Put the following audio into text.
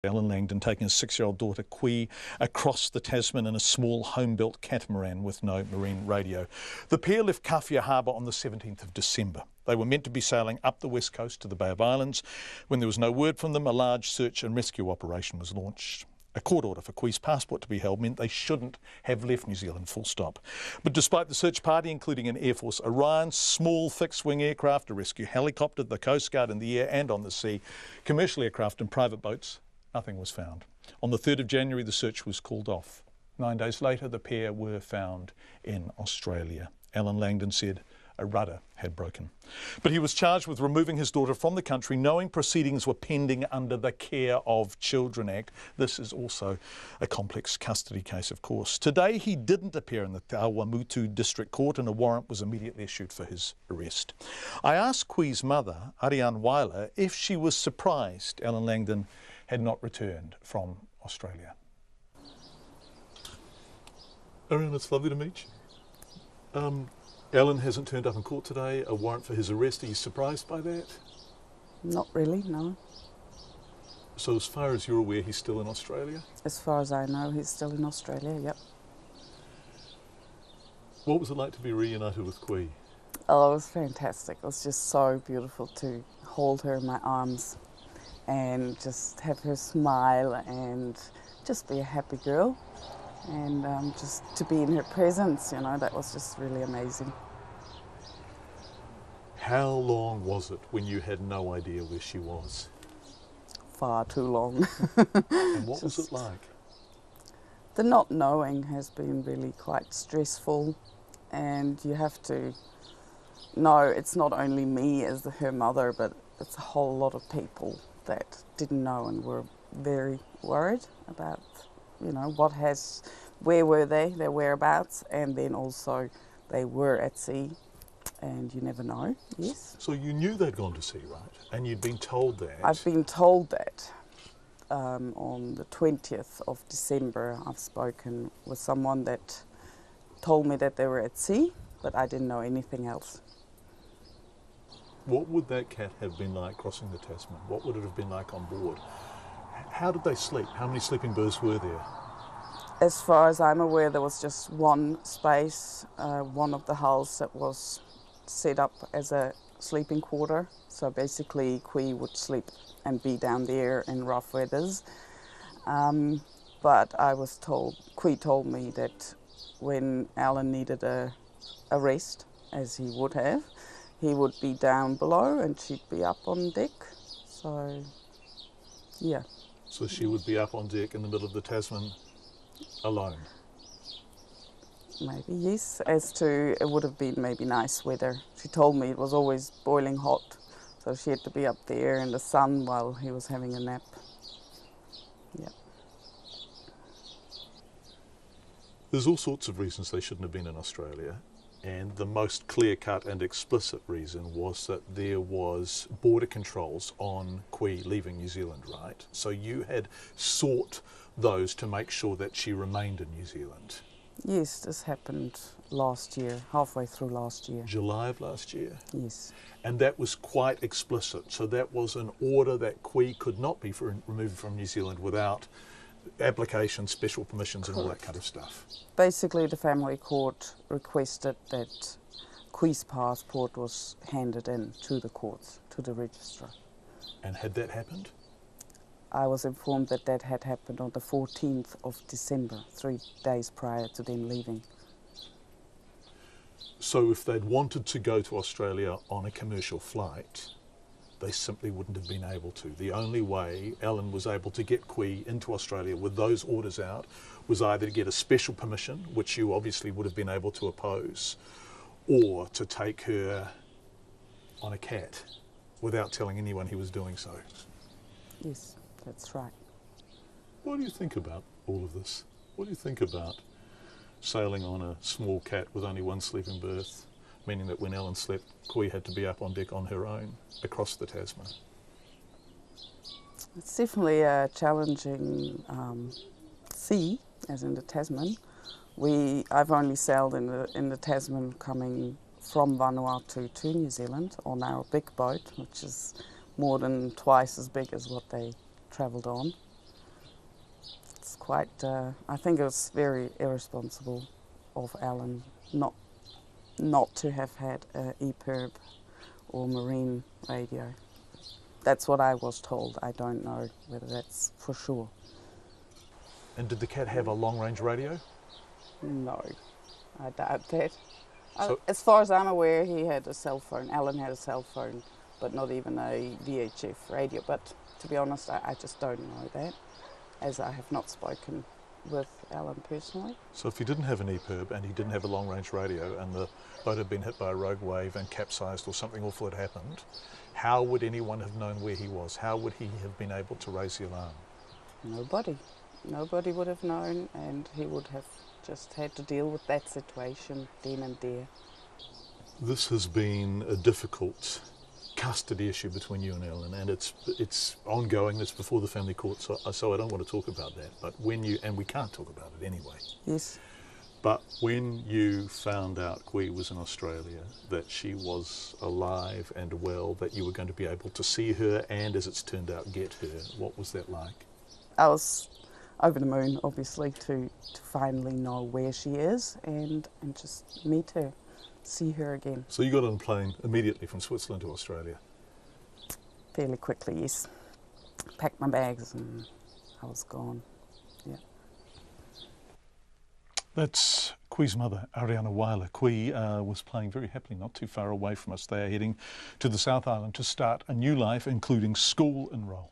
Alan Langdon taking his 6-year-old daughter Qui across the Tasman in a small home-built catamaran with no marine radio. The pair left Kawhia Harbour on the 17th of December. They were meant to be sailing up the west coast to the Bay of Islands. When there was no word from them, a large search and rescue operation was launched. A court order for Qui's passport to be held meant they shouldn't have left New Zealand, full stop. But despite the search party, including an Air Force Orion, small fixed-wing aircraft, a rescue helicopter, the Coast Guard in the air and on the sea, commercial aircraft and private boats, nothing was found. On the 3rd of January, the search was called off. 9 days later, the pair were found in Australia. Alan Langdon said a rudder had broken. But he was charged with removing his daughter from the country, knowing proceedings were pending under the Care of Children Act. This is also a complex custody case, of course. Today, he didn't appear in the Tawamutu District Court and a warrant was immediately issued for his arrest. I asked Qui's mother, Ariane Wyler, if she was surprised Alan Langdon had not returned from Australia. Ariane, it's lovely to meet you. Alan hasn't turned up in court today, a warrant for his arrest. Are you surprised by that? Not really, no. So as far as you're aware, he's still in Australia? As far as I know, he's still in Australia, yep. What was it like to be reunited with Qui? Oh, it was fantastic. It was just so beautiful to hold her in my arms and just have her smile and just be a happy girl. And just to be in her presence, you know, that was just really amazing. How long was it when you had no idea where she was? Far too long. And what was it like? The not knowing has been really quite stressful, and you have to know it's not only me as her mother, but it's a whole lot of people that didn't know and were very worried about, you know, where were they, their whereabouts, and then also they were at sea, and you never know, yes. So you knew they'd gone to sea, right? And you'd been told that? I've been told that. On the 20th of December, I've spoken with someone that told me that they were at sea, but I didn't know anything else. What would that cat have been like crossing the Tasman? What would it have been like on board? How did they sleep? How many sleeping berths were there? As far as I'm aware, there was just one space, one of the hulls that was set up as a sleeping quarter. So basically, Qui would sleep and be down there in rough weathers. But I was told, Qui told me that when Alan needed a rest, as he would have, he would be down below and she'd be up on deck. So, yeah. So she would be up on deck in the middle of the Tasman alone? Maybe, yes. As to, it would have been maybe nice weather. She told me it was always boiling hot, so she had to be up there in the sun while he was having a nap. Yeah. There's all sorts of reasons they shouldn't have been in Australia. And the most clear-cut and explicit reason was that there was border controls on Qui leaving New Zealand, right? So you had sought those to make sure that she remained in New Zealand. Yes, this happened last year, halfway through last year. July of last year? Yes. And that was quite explicit. So that was an order that Qui could not be removed from New Zealand without applications, special permissions and all that kind of stuff. Basically, the family court requested that Qui's passport was handed in to the courts, to the registrar. And had that happened? I was informed that that had happened on the 14th of December, 3 days prior to them leaving. So if they'd wanted to go to Australia on a commercial flight, they simply wouldn't have been able to. The only way Alan was able to get Qui into Australia with those orders out was either to get a special permission, which you obviously would have been able to oppose, or to take her on a cat without telling anyone he was doing so. Yes, that's right. What do you think about all of this? What do you think about sailing on a small cat with only one sleeping berth, meaning that when Alan slept, Qui had to be up on deck on her own across the Tasman? It's definitely a challenging sea, as in the Tasman. I've only sailed in the Tasman coming from Vanuatu to New Zealand on our big boat, which is more than twice as big as what they travelled on. quite, I think it was very irresponsible of Alan not to have had a EPIRB or marine radio. That's what I was told. I don't know whether that's for sure. And did the cat have a long-range radio? No, I doubt that. So, as far as I'm aware, he had a cell phone. Alan had a cell phone, but not even a VHF radio. But to be honest, I just don't know that, as I have not spoken with Alan personally. so if he didn't have an EPIRB and he didn't have a long-range radio and the boat had been hit by a rogue wave and capsized or something awful had happened, how would anyone have known where he was? How would he have been able to raise the alarm? Nobody. Nobody would have known, and he would have just had to deal with that situation then and there. This has been a difficult custody issue between you and Ellen, and it's ongoing. It's before the family court, so I don't want to talk about that. But and we can't talk about it anyway. Yes. But when you found out Kui was in Australia, that she was alive and well, that you were going to be able to see her and, as it's turned out, get her, what was that like? I was over the moon, obviously, to finally know where she is and just meet her, see her again. So you got on a plane immediately from Switzerland to Australia? Fairly quickly, yes. Packed my bags and I was gone, yeah. That's Kui's mother, Ariane Wyler. Kui was playing very happily not too far away from us. They are heading to the South Island to start a new life, including school enrol.